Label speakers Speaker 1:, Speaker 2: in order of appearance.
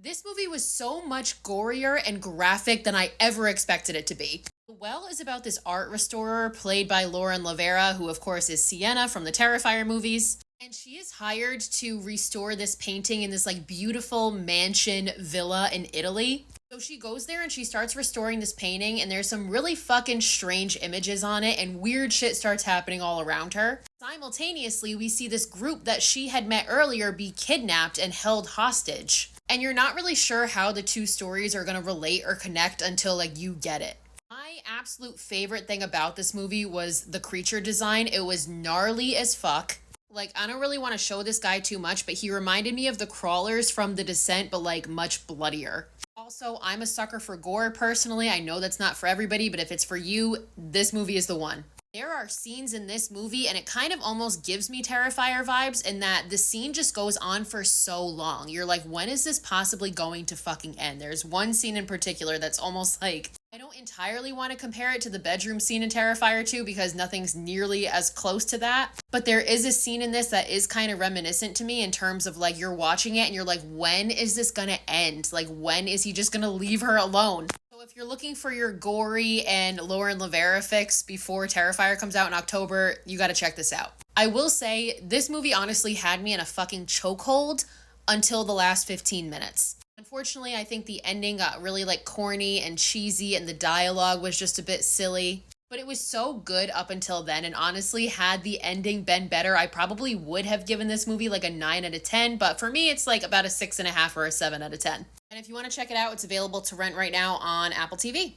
Speaker 1: This movie was so much gorier and graphic than I ever expected it to be. The Well is about this art restorer played by Lauren Lavera, who of course is Sienna from the Terrifier movies. And she is hired to restore this painting in this like beautiful mansion villa in Italy. So she goes there and she starts restoring this painting, and there's some really fucking strange images on it, and weird shit starts happening all around her. Simultaneously, we see this group that she had met earlier be kidnapped and held hostage. And you're not really sure how the two stories are gonna relate or connect until like you get it. My absolute favorite thing about this movie was the creature design. It was gnarly as fuck. Like, I don't really want to show this guy too much, but he reminded me of the crawlers from The Descent, but like much bloodier. Also, I'm a sucker for gore personally. I know that's not for everybody, but if it's for you, this movie is the one. There are scenes in this movie, and it kind of almost gives me Terrifier vibes, in that the scene just goes on for so long. You're like, when is this possibly going to fucking end? There's one scene in particular that's almost like, I don't entirely want to compare it to the bedroom scene in Terrifier 2 because nothing's nearly as close to that. But there is a scene in this that is kind of reminiscent to me in terms of like you're watching it and you're like, when is this gonna end? Like, when is he just gonna leave her alone? So if you're looking for your gory and Lauren Lavera fix before Terrifier comes out in October, you gotta check this out. I will say, this movie honestly had me in a fucking chokehold until the last 15 minutes. Unfortunately, I think the ending got really like corny and cheesy, and the dialogue was just a bit silly. But it was so good up until then, and honestly, had the ending been better, I probably would have given this movie like a 9 out of 10, but for me, it's like about a 6.5 or a 7 out of 10. And if you want to check it out, it's available to rent right now on Apple TV.